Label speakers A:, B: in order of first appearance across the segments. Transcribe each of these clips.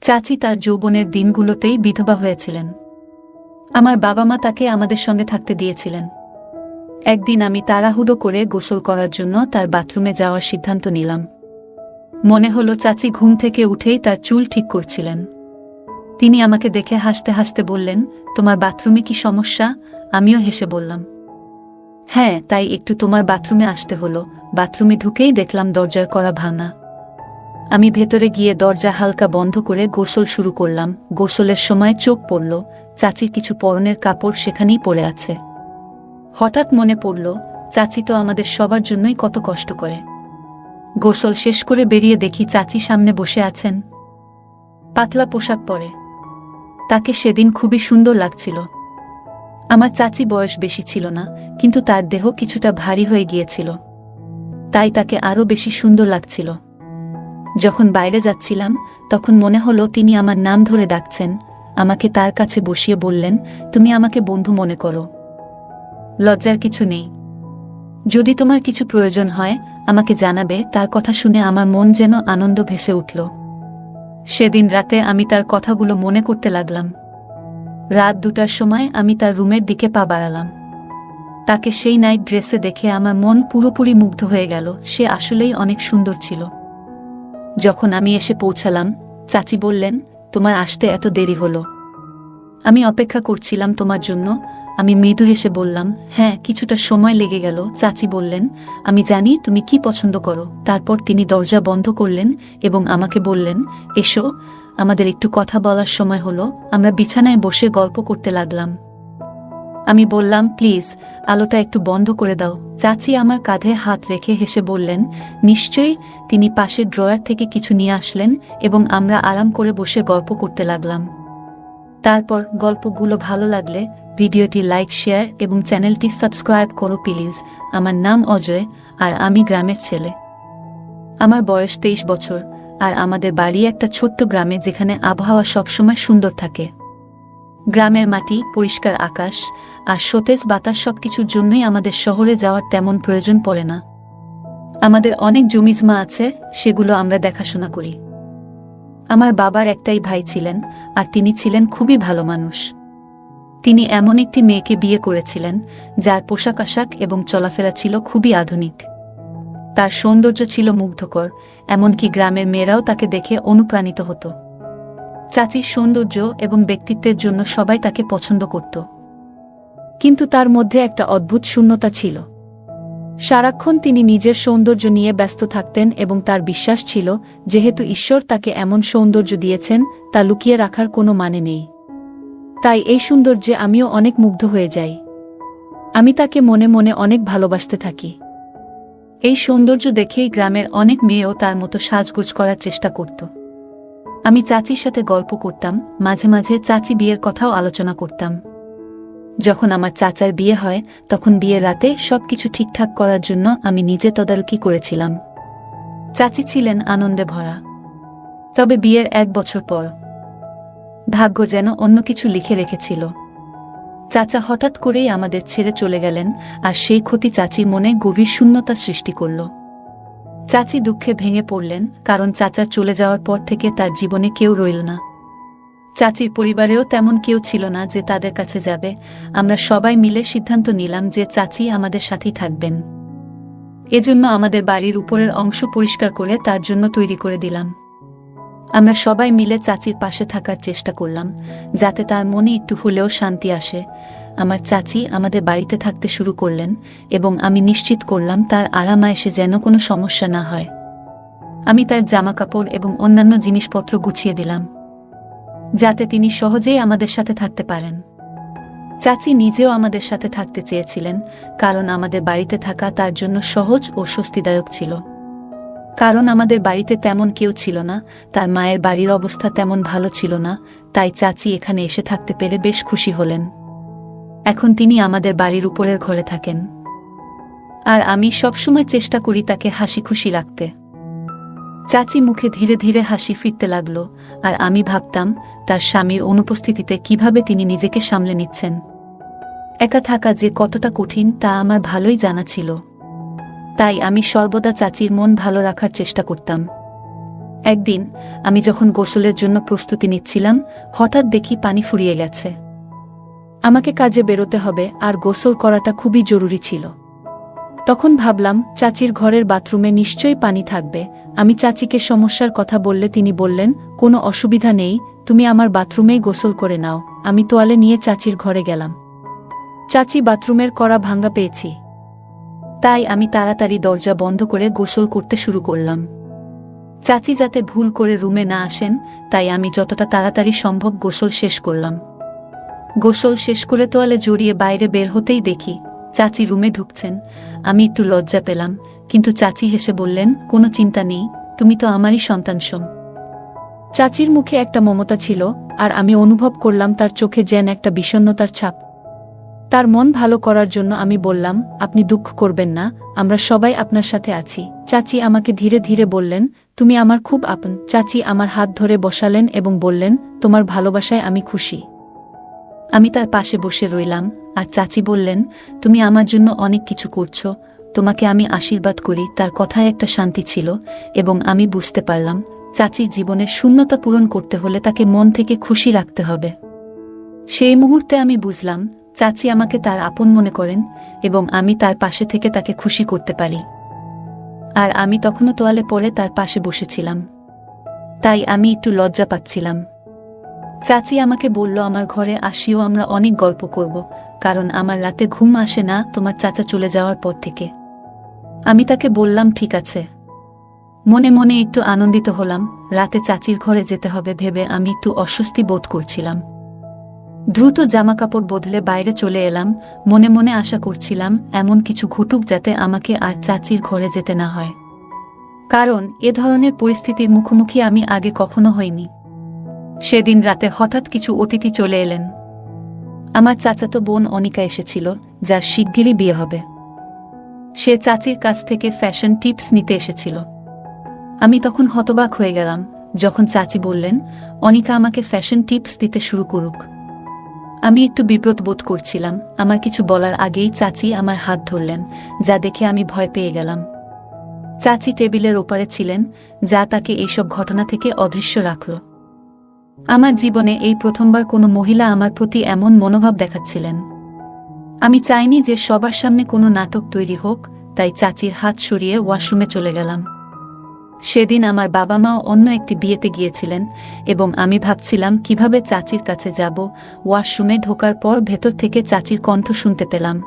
A: চাচি তার যৌবনের দিনগুলোতেই বিধবা হয়েছিলেন। আমার বাবা মা তাকে আমাদের সঙ্গে থাকতে দিয়েছিলেন। একদিন আমি তাড়াহুড়ো করে গোসল করার জন্য তার বাথরুমে যাওয়ার সিদ্ধান্ত নিলাম। মনে হলো চাচি ঘুম থেকে উঠেই তার চুল ঠিক করছিলেন। তিনি আমাকে দেখে হাসতে হাসতে বললেন, তোমার বাথরুমে কি সমস্যা? আমিও হেসে বললাম, হ্যাঁ, তাই একটু তোমার বাথরুমে আসতে হলো। বাথরুমে ঢুকেই দেখলাম দরজার কড়া ভাঙা। আমি ভেতরে গিয়ে দরজা হালকা বন্ধ করে গোসল শুরু করলাম। গোসলের সময় চোখ পড়ল চাচির কিছু পরনের কাপড় সেখানেই পড়ে আছে। হঠাৎ মনে পড়ল, চাচি তো আমাদের সবার জন্যই কত কষ্ট করে। গোসল শেষ করে বেরিয়ে দেখি চাচি সামনে বসে আছেন, পাতলা পোশাক পরে। তাকে সেদিন খুবই সুন্দর লাগছিল। আমার চাচি বয়স বেশি ছিল না, কিন্তু তার দেহ কিছুটা ভারী হয়ে গিয়েছিল, তাই তাকে আরও বেশি সুন্দর লাগছিল। যখন বাইরে যাচ্ছিলাম তখন মনে হলো তিনি আমার নাম ধরে ডাকছেন। আমাকে তার কাছে বসিয়ে বললেন, তুমি আমাকে বন্ধু মনে করো, লজ্জার কিছু নেই। যদি তোমার কিছু প্রয়োজন হয় আমাকে জানাবে। তার কথা শুনে আমার মন যেন আনন্দ ভেসে উঠল। সেদিন রাতে আমি তার কথাগুলো মনে করতে লাগলাম। রাত 2টার সময় আমি তার রুমের দিকে পা বাড়ালাম। তাকে সেই নাইট ড্রেসে দেখে আমার মন পুরোপুরি মুগ্ধ হয়ে গেল। সে আসলেই অনেক সুন্দর ছিল। যখন আমি এসে পৌঁছালাম, চাচি বললেন, তোমার আসতে এত দেরি হলো? আমি অপেক্ষা করছিলাম তোমার জন্য। আমি মৃদু হেসে বললাম, হ্যাঁ, কিছুটা সময় লেগে গেল। চাচি বললেন, আমি জানি তুমি কি পছন্দ করো। তারপর তিনি দরজা বন্ধ করলেন এবং আমাকে বললেন, এসো, আমাদের একটু কথা বলার সময় হলো। আমরা বিছানায় বসে গল্প করতে লাগলাম। আমি বললাম, প্লিজ আলোটা একটু বন্ধ করে দাও। চাচি আমার কাঁধে হাত রেখে হেসে বললেন, নিশ্চয়ই। তিনি পাশের ড্রয়ার থেকে কিছু নিয়ে আসলেন এবং আমরা আরাম করে বসে গল্প করতে লাগলাম। তারপর গল্পগুলো ভালো লাগলে ভিডিওটি লাইক, শেয়ার এবং চ্যানেলটি সাবস্ক্রাইব করো প্লিজ। আমার নাম অজয় আর আমি গ্রামের ছেলে। আমার বয়স 23 বছর আর আমাদের বাড়ি একটা ছোট্ট গ্রামে, যেখানে আবহাওয়া সবসময় সুন্দর থাকে। গ্রামের মাটি, পরিষ্কার আকাশ আর সতেজ বাতাস সবকিছুর জন্যই আমাদের শহরে যাওয়ার তেমন প্রয়োজন পড়ে না। আমাদের অনেক জমিজমা আছে, সেগুলো আমরা দেখাশোনা করি। আমার বাবার একটাই ভাই ছিলেন আর তিনি ছিলেন খুবই ভালো মানুষ। তিনি এমন একটি মেয়েকে বিয়ে করেছিলেন যার পোশাক আশাক এবং চলাফেরা ছিল খুবই আধুনিক। তার সৌন্দর্য ছিল মুগ্ধকর, এমনকি গ্রামের মেয়েরাও তাকে দেখে অনুপ্রাণিত হতো। চাচির সৌন্দর্য এবং ব্যক্তিত্বের জন্য সবাই তাকে পছন্দ করত। কিন্তু তার মধ্যে একটা অদ্ভুত শূন্যতা ছিল। সারাক্ষণ তিনি নিজের সৌন্দর্য নিয়ে ব্যস্ত থাকতেন এবং তার বিশ্বাস ছিল, যেহেতু ঈশ্বর তাকে এমন সৌন্দর্য দিয়েছেন, তা লুকিয়ে রাখার কোনো মানে নেই। তাই এই সৌন্দর্যে আমিও অনেক মুগ্ধ হয়ে যাই। আমি তাকে মনে মনে অনেক ভালোবাসতে থাকি। এই সৌন্দর্য দেখেই গ্রামের অনেক মেয়েও তার মতো সাজগোজ করার চেষ্টা করত। আমি চাচির সাথে গল্প করতাম, মাঝে মাঝে চাচি বিয়ের কথাও আলোচনা করতাম। যখন আমার চাচার বিয়ে হয় তখন বিয়ের রাতে সবকিছু ঠিকঠাক করার জন্য আমি নিজে তদারকি করেছিলাম। চাচি ছিলেন আনন্দে ভরা। তবে বিয়ের 1 বছর পর ভাগ্য যেন অন্য কিছু লিখে রেখেছিল। চাচা হঠাৎ করেই আমাদের ছেড়ে চলে গেলেন আর সেই ক্ষতি চাচির মনে গভীর শূন্যতা সৃষ্টি করল। চাচি দুঃখে ভেঙে পড়লেন, কারণ চাচার চলে যাওয়ার পর থেকে তার জীবনে কেউ রইল না। চাচির পরিবারেও তেমন কেউ ছিল না যে তাদের কাছে যাবে। আমরা সবাই মিলে সিদ্ধান্ত নিলাম যে চাচি আমাদের সাথেই থাকবেন। এজন্য আমাদের বাড়ির উপরের অংশ পরিষ্কার করে তার জন্য তৈরি করে দিলাম। আমরা সবাই মিলে চাচির পাশে থাকার চেষ্টা করলাম, যাতে তার মনে একটু হলেও শান্তি আসে। আমার চাচি আমাদের বাড়িতে থাকতে শুরু করলেন এবং আমি নিশ্চিত করলাম তার আরামায়েশে যেন কোনো সমস্যা না হয়। আমি তার জামাকাপড় এবং অন্যান্য জিনিসপত্র গুছিয়ে দিলাম, যাতে তিনি সহজেই আমাদের সাথে থাকতে পারেন। চাচি নিজেও আমাদের সাথে থাকতে চেয়েছিলেন, কারণ আমাদের বাড়িতে থাকা তার জন্য সহজ ও স্বস্তিদায়ক ছিল। কারণ আমাদের বাড়িতে তেমন কেউ ছিল না, তার মায়ের বাড়ির অবস্থা তেমন ভালো ছিল না, তাই চাচি এখানে এসে থাকতে পেরে বেশ খুশি হলেন। এখন তিনি আমাদের বাড়ির উপরের ঘরে থাকেন আর আমি সবসময় চেষ্টা করি তাকে হাসি খুশি রাখতে। চাচি মুখে ধীরে ধীরে হাসি ফিরতে লাগল আর আমি ভাবতাম তার স্বামীর অনুপস্থিতিতে কিভাবে তিনি নিজেকে সামলে নিচ্ছেন। একা থাকা যে কতটা কঠিন তা আমার ভালোই জানা ছিল, তাই আমি সর্বদা চাচির মন ভালো রাখার চেষ্টা করতাম। একদিন আমি যখন গোসলের জন্য প্রস্তুতি নিচ্ছিলাম, হঠাৎ দেখি পানি ফুরিয়ে গেছে। আমাকে কাজে বেরোতে হবে আর গোসল করাটা খুবই জরুরি ছিল। তখন ভাবলাম চাচির ঘরের বাথরুমে নিশ্চয়ই পানি থাকবে। আমি চাচিকে সমস্যার কথা বললে তিনি বললেন, কোনো অসুবিধা নেই, তুমি আমার বাথরুমেই গোসল করে নাও। আমি তোয়ালে নিয়ে চাচির ঘরে গেলাম। চাচি বাথরুমের কড়া ভাঙা পেয়েছি, তাই আমি তাড়াতাড়ি দরজা বন্ধ করে গোসল করতে শুরু করলাম। চাচি যাতে ভুল করে রুমে না আসেন, তাই আমি যতটা তাড়াতাড়ি সম্ভব গোসল শেষ করলাম। গোসল শেষ করে তোয়ালে জড়িয়ে বাইরে বের হতেই দেখি চাচি রুমে ঢুকছেন। আমি একটু লজ্জা পেলাম, কিন্তু চাচি হেসে বললেন, কোনো চিন্তা নেই, তুমি তো আমারই সন্তানসম। চাচির মুখে একটা মমতা ছিল, আর আমি অনুভব করলাম তার চোখে যেন একটা বিষণ্ণতার ছাপ। তার মন ভালো করার জন্য আমি বললাম, আপনি দুঃখ করবেন না, আমরা সবাই আপনার সাথে আছি। চাচি আমাকে ধীরে ধীরে বললেন, তুমি আমার খুব আপন। চাচি আমার হাত ধরে বসালেন এবং বললেন, তোমার ভালোবাসায় আমি খুশি। আমি তার পাশে বসে রইলাম, আর চাচি বললেন, তুমি আমার জন্য অনেক কিছু করছো, তোমাকে আমি আশীর্বাদ করি। তার কথায় একটা শান্তি ছিল, এবং আমি বুঝতে পারলাম চাচির জীবনের শূন্যতা পূরণ করতে হলে তাকে মন থেকে খুশি রাখতে হবে। সেই মুহূর্তে আমি বুঝলাম চাচি আমাকে তার আপন মনে করেন, এবং আমি তার পাশে থেকে তাকে খুশি করতে পারি। আর আমি তখনও তোয়ালে পরে তার পাশে বসেছিলাম, তাই আমি একটু লজ্জা পাচ্ছিলাম। চাচি আমাকে বলল, আমার ঘরে আসিও, আমরা অনেক গল্প করব, কারণ আমার রাতে ঘুম আসে না তোমার চাচা চলে যাওয়ার পর থেকে। আমি তাকে বললাম, ঠিক আছে। মনে মনে একটু আনন্দিত হলাম। রাতে চাচির ঘরে যেতে হবে ভেবে আমি একটু অস্বস্তি বোধ করছিলাম। দ্রুত জামাকাপড় বদলে বাইরে চলে এলাম। মনে মনে আশা করছিলাম এমন কিছু ঘটুক যাতে আমাকে আর চাচির ঘরে যেতে না হয়, কারণ এ ধরনের পরিস্থিতির মুখোমুখি আমি আগে কখনো হইনি। সেদিন রাতে হঠাৎ কিছু অতিথি চলে এলেন। আমার চাচাতো বোন অনিকা এসেছিল, যার শিগগিরই বিয়ে হবে। সে চাচির কাছ থেকে ফ্যাশন টিপস নিতে এসেছিল। আমি তখন হতবাক হয়ে গেলাম যখন চাচি বললেন, অনিকা আমাকে ফ্যাশন টিপস দিতে শুরু করুক। আমি একটু বিব্রত বোধ করছিলাম। আমার কিছু বলার আগেই চাচি আমার হাত ধরলেন, যা দেখে আমি ভয় পেয়ে গেলাম। চাচি টেবিলের ওপারে ছিলেন, যা তাকে এইসব ঘটনা থেকে অদৃশ্য রাখল। আমার জীবনে এই প্রথমবার কোনো মহিলা আমার প্রতি এমন মনোভাব দেখাচ্ছিলেন। আমি চাইনি যে সবার সামনে কোনো নাটক তৈরি হোক, তাই চাচির হাত সরিয়ে ওয়াশরুমে চলে গেলাম। সেদিন আমার বাবা মাও অন্য একটি বিয়েতে গিয়েছিলেন, এবং আমি ভাবছিলাম কিভাবে চাচির কাছে যাব। ওয়াশরুমে ঢোকার পর ভেতর থেকে চাচির কণ্ঠ শুনতে পেলাম,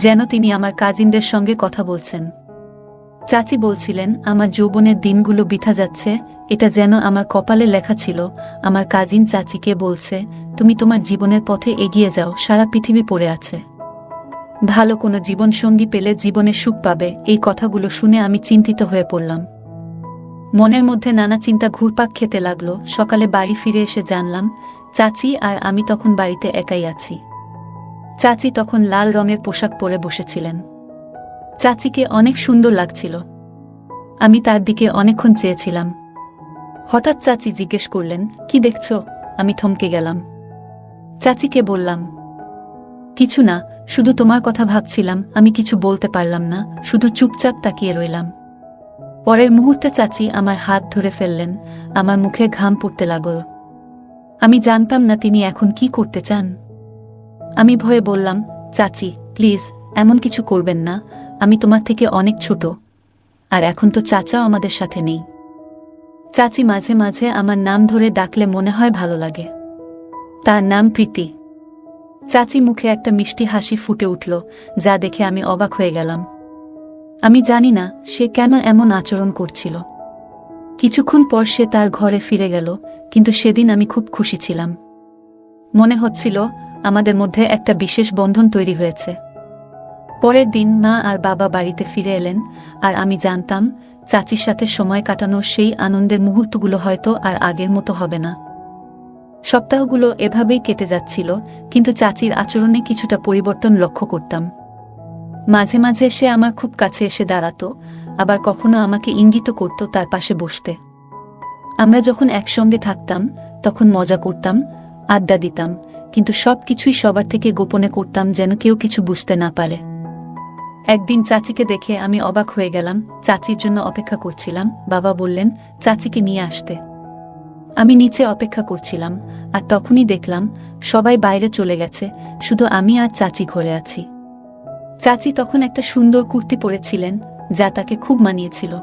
A: যেন তিনি আমার কাজিনদের সঙ্গে কথা বলছেন। চাচি বলছিলেন, আমার যৌবনের দিনগুলো বৃথা যাচ্ছে, এটা যেন আমার কপালে লেখা ছিল। আমার কাজিন চাচিকে বলছে, তুমি তোমার জীবনের পথে এগিয়ে যাও, সারা পৃথিবী পড়ে আছে, ভালো কোনো জীবনসঙ্গী পেলে জীবনে সুখ পাবে। এই কথাগুলো শুনে আমি চিন্তিত হয়ে পড়লাম। মনের মধ্যে নানা চিন্তা ঘুরপাক খেতে লাগলো। সকালে বাড়ি ফিরে এসে জানলাম চাচি আর আমি তখন বাড়িতে একাই আছি। চাচি তখন লাল রঙের পোশাক পরে বসেছিলেন। চাচিকে অনেক সুন্দর লাগছিল। আমি তার দিকে অনেকক্ষণ চেয়েছিলাম। হঠাৎ চাচি জিজ্ঞেস করলেন, কি দেখছো? আমি থমকে গেলাম। চাচিকে বললাম, কিছু না, শুধু তোমার কথা ভাবছিলাম। আমি কিছু বলতে পারলাম না, শুধু চুপচাপ তাকিয়ে রইলাম। পরের মুহূর্তে চাচি আমার হাত ধরে ফেললেন। আমার মুখে ঘাম পড়তে লাগল। আমি জানতাম না তিনি এখন কি করতে চান। আমি ভয়ে বললাম, চাচি প্লিজ এমন কিছু করবেন না, আমি তোমার থেকে অনেক ছোট, আর এখন তো চাচাও আমাদের সাথে নেই। চাচি মাঝে মাঝে আমার নাম ধরে ডাকলে মনে হয় ভালো লাগে। তার নাম প্রীতি। চাচি মুখে একটা মিষ্টি হাসি ফুটে উঠল, যা দেখে আমি অবাক হয়ে গেলাম। আমি জানি না সে কেন এমন আচরণ করছিল। কিছুক্ষণ পর সে তার ঘরে ফিরে গেল, কিন্তু সেদিন আমি খুব খুশি ছিলাম। মনে হচ্ছিল আমাদের মধ্যে একটা বিশেষ বন্ধন তৈরি হয়েছে। পরের দিন মা আর বাবা বাড়িতে ফিরে এলেন, আর আমি জানতাম চাচির সাথে সময় কাটানোর সেই আনন্দের মুহূর্তগুলো হয়তো আর আগের মতো হবে না। সপ্তাহগুলো এভাবেই কেটে যাচ্ছিল, কিন্তু চাচির আচরণে কিছুটা পরিবর্তন লক্ষ্য করতাম। মাঝে মাঝে সে আমার খুব কাছে এসে দাঁড়াতো, আবার কখনো আমাকে ইঙ্গিত করত তার পাশে বসতে। আমরা যখন একসঙ্গে থাকতাম তখন মজা করতাম, আড্ডা দিতাম, কিন্তু সব কিছুই সবার থেকে গোপনে করতাম, যেন কেউ কিছু বুঝতে না পারে। একদিন চাচিকে দেখে আমি অবাক হয়ে গেলাম। চাচির জন্য অপেক্ষা করছিলাম। বাবা বললেন চাচিকে নিয়ে আসতে। আমি নিচে অপেক্ষা করছিলাম, আর তখনই দেখলাম সবাই বাইরে চলে গেছে, শুধু আমি আর চাচি ঘরে আছি। চাচি তখন একটা সুন্দর কুর্তি পরেছিলেন, যা তাকে খুব মানিয়েছিল।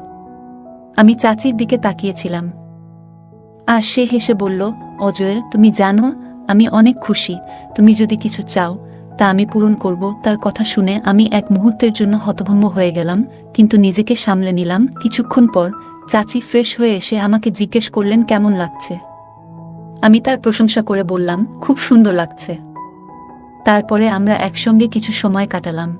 A: আমি চাচির দিকে তাকিয়েছিলাম, আর সে হেসে বলল, অজয়, তুমি জানো আমি অনেক খুশি। তুমি যদি কিছু চাও তা আমি পূরণ করব। তার কথা শুনে আমি এক মুহূর্তের জন্য হতভম্ব হয়ে গেলাম, কিন্তু নিজেকে সামলে নিলাম। কিছুক্ষণ পর চাচি ফ্রেশ হয়ে এসে আমাকে জিজ্ঞেস করলেন কেমন লাগছে। আমি তার প্রশংসা করে বললাম খুব সুন্দর লাগছে। তারপরে আমরা একসঙ্গে কিছু সময় কাটালাম।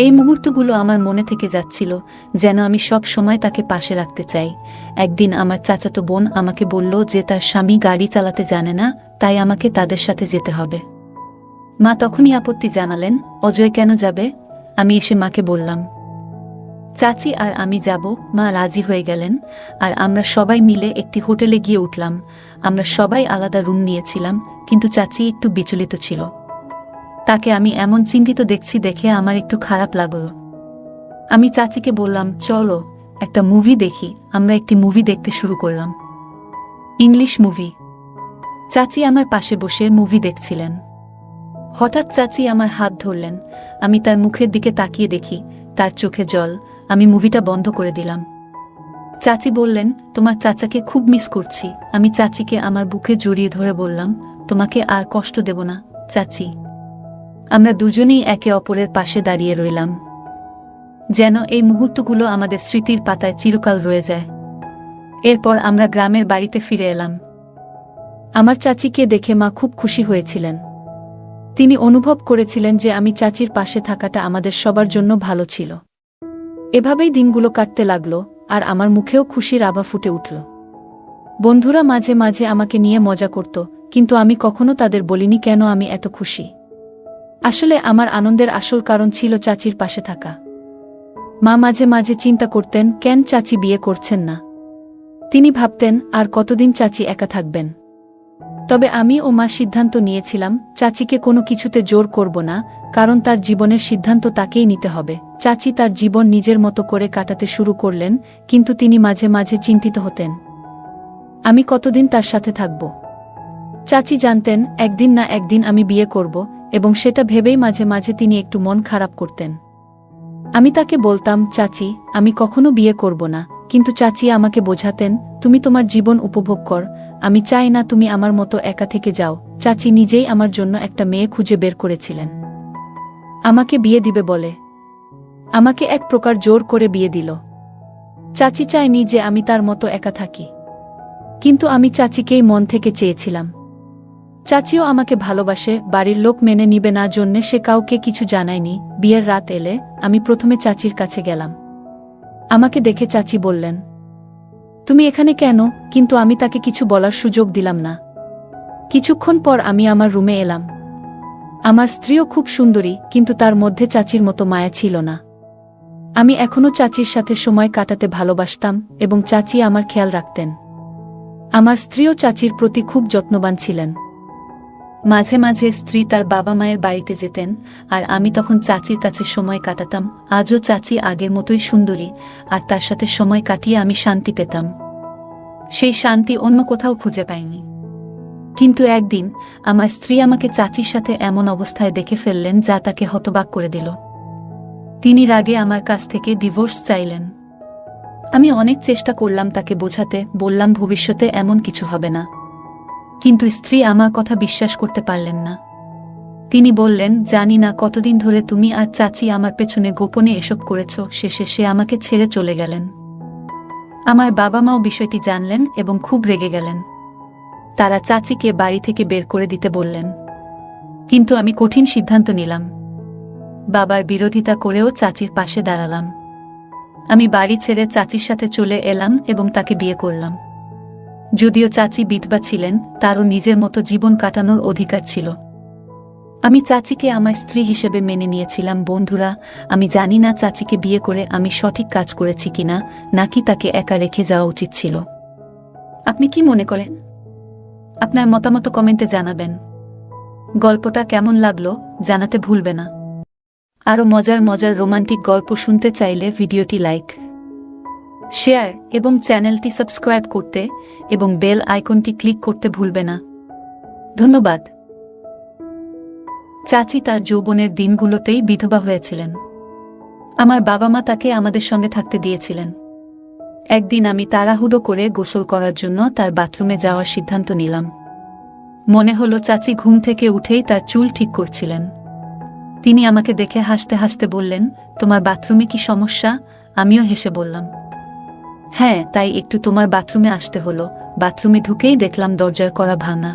A: এই মুহূর্তগুলো আমার মনে থেকে যাচ্ছিল, যেন আমি সব সময় তাকে পাশে রাখতে চাই। একদিন আমার চাচাতো বোন আমাকে বলল যে তার স্বামী গাড়ি চালাতে জানে না, তাই আমাকে তাদের সাথে যেতে হবে। মা তখনই আপত্তি জানালেন, অজয় কেন যাবে? আমি এসে মাকে বললাম চাচি আর আমি যাব। মা রাজি হয়ে গেলেন, আর আমরা সবাই মিলে একটি হোটেলে গিয়ে উঠলাম। আমরা সবাই আলাদা রুম নিয়েছিলাম, কিন্তু চাচি একটু বিচলিত ছিল। তাকে আমি এমন চিন্তিত দেখছি দেখে আমার একটু খারাপ লাগল। আমি চাচিকে বললাম, চলো একটা মুভি দেখি। আমরা একটি মুভি দেখতে শুরু করলাম, ইংলিশ মুভি। চাচি আমার পাশে বসে মুভি দেখছিলেন। হঠাৎ চাচি আমার হাত ধরলেন। আমি তার মুখের দিকে তাকিয়ে দেখি তার চোখে জল। আমি মুভিটা বন্ধ করে দিলাম। চাচি বললেন, তোমার চাচাকে খুব মিস করছি। আমি চাচিকে আমার বুকে জড়িয়ে ধরে বললাম, তোমাকে আর কষ্ট দেব না চাচি। আমরা দুজনেই একে অপরের পাশে দাঁড়িয়ে রইলাম, যেন এই মুহূর্তগুলো আমাদের স্মৃতির পাতায় চিরকাল রয়ে যায়। এরপর আমরা গ্রামের বাড়িতে ফিরে এলাম। আমার চাচিকে দেখে মা খুব খুশি হয়েছিলেন। তিনি অনুভব করেছিলেন যে আমি চাচির পাশে থাকাটা আমাদের সবার জন্য ভালো ছিল। এভাবেই দিনগুলো কাটতে লাগল, আর আমার মুখেও খুশির আভা ফুটে উঠল। বন্ধুরা মাঝে মাঝে আমাকে নিয়ে মজা করত, কিন্তু আমি কখনো তাদের বলিনি কেন আমি এত খুশি। আসলে আমার আনন্দের আসল কারণ ছিল চাচির পাশে থাকা। মা মাঝে মাঝে চিন্তা করতেন কেন চাচি বিয়ে করছেন না। তিনি ভাবতেন আর কতদিন চাচি একা থাকবেন। তবে আমি ও মা সিদ্ধান্ত নিয়েছিলাম চাচিকে কোনো কিছুতে জোর করব না, কারণ তার জীবনের সিদ্ধান্ত তাকেই নিতে হবে। চাচি তার জীবন নিজের মতো করে কাটাতে শুরু করলেন, কিন্তু তিনি মাঝে মাঝে চিন্তিত হতেন আমি কতদিন তার সাথে থাকব। চাচি জানতেন একদিন না একদিন আমি বিয়ে করব, এবং সেটা ভেবেই মাঝে মাঝে তিনি একটু মন খারাপ করতেন। আমি তাকে বলতাম, চাচি আমি কখনো বিয়ে করব না, কিন্তু চাচি আমাকে বোঝাতেন তুমি তোমার জীবন উপভোগ কর, আমি চাই না তুমি আমার মতো একা থেকে যাও। চাচি নিজেই আমার জন্য একটা মেয়ে খুঁজে বের করেছিলেন, আমাকে বিয়ে দিবে বলে। আমাকে এক প্রকার জোর করে বিয়ে দিল। চাচি চায়নি যে আমি তার মতো একা থাকি, কিন্তু আমি চাচিকেই মন থেকে চেয়েছিলাম। চাচিও আমাকে ভালোবাসে, বাড়ির লোক মেনে নিবে না জন্যে সে কাউকে কিছু জানায়নি। বিয়ের রাত এলে আমি প্রথমে চাচির কাছে গেলাম। আমাকে দেখে চাচি বললেন, তুমি এখানে কেন? কিন্তু আমি তাকে কিছু বলার সুযোগ দিলাম না। কিছুক্ষণ পর আমি আমার রুমে এলাম। আমার স্ত্রীও খুব সুন্দরী, কিন্তু তার মধ্যে চাচির মতো মায়া ছিল না। আমি এখনো চাচির সাথে সময় কাটাতে ভালোবাসতাম, এবং চাচি আমার খেয়াল রাখতেন। আমার স্ত্রীও চাচির প্রতি খুব যত্নবান ছিলেন। মাঝে মাঝে স্ত্রী তার বাবা মায়ের বাড়িতে যেতেন, আর আমি তখন চাচির কাছে সময় কাটাতাম। আজও চাচি আগের মতোই সুন্দরী, আর তার সাথে সময় কাটিয়ে আমি শান্তি পেতাম। সেই শান্তি অন্য কোথাও খুঁজে পাইনি। কিন্তু একদিন আমার স্ত্রী আমাকে চাচির সাথে এমন অবস্থায় দেখে ফেললেন যা তাকে হতবাক করে দিল। তিনি রাগে আমার কাছ থেকে ডিভোর্স চাইলেন। আমি অনেক চেষ্টা করলাম তাকে বোঝাতে, বললাম ভবিষ্যতে এমন কিছু হবে না, কিন্তু স্ত্রী আমার কথা বিশ্বাস করতে পারলেন না। তিনি বললেন, জানি না কতদিন ধরে তুমি আর চাচি আমার পেছনে গোপনে এসব করেছ। শেষে সে আমাকে ছেড়ে চলে গেলেন। আমার বাবা মাও বিষয়টি জানলেন এবং খুব রেগে গেলেন। তারা চাচিকে বাড়ি থেকে বের করে দিতে বললেন, কিন্তু আমি কঠিন সিদ্ধান্ত নিলাম। বাবার বিরোধিতা করেও চাচির পাশে দাঁড়ালাম। আমি বাড়ি ছেড়ে চাচির সাথে চলে এলাম এবং তাকে বিয়ে করলাম। যদিও চাচি বিধবা ছিলেন, তারও নিজের মতো জীবন কাটানোর অধিকার ছিল। আমি চাচিকে আমার স্ত্রী হিসেবে মেনে নিয়েছিলাম। বন্ধুরা, আমি জানি না চাচিকে বিয়ে করে আমি সঠিক কাজ করেছি কিনা, নাকি তাকে একা রেখে যাওয়া উচিত ছিল। আপনি কি মনে করেন? আপনার মতামত কমেন্টে জানাবেন। গল্পটা কেমন লাগলো জানাতে ভুলবে না। আরও মজার মজার রোমান্টিক গল্প শুনতে চাইলে ভিডিওটি লাইক, শেয়ার এবং চ্যানেলটি সাবস্ক্রাইব করতে এবং বেল আইকনটি ক্লিক করতে ভুলবে না। ধন্যবাদ। চাচি তার যৌবনের দিনগুলোতেই বিধবা হয়েছিলেন। আমার বাবা মা তাকে আমাদের সঙ্গে থাকতে দিয়েছিলেন। একদিন আমি তাড়াহুড়ো করে গোসল করার জন্য তার বাথরুমে যাওয়ার সিদ্ধান্ত নিলাম। মনে হলো চাচি ঘুম থেকে উঠেই তার চুল ঠিক করছিলেন। তিনি আমাকে দেখে হাসতে হাসতে বললেন, তোমার বাথরুমে কি সমস্যা? আমিও হেসে বললাম, হ্যাঁ, তাই একটু তোমার বাথরুমে আসতে হলো। বাথরুমে ঢুকেই দেখলাম দরজার কড়া ভাঙা।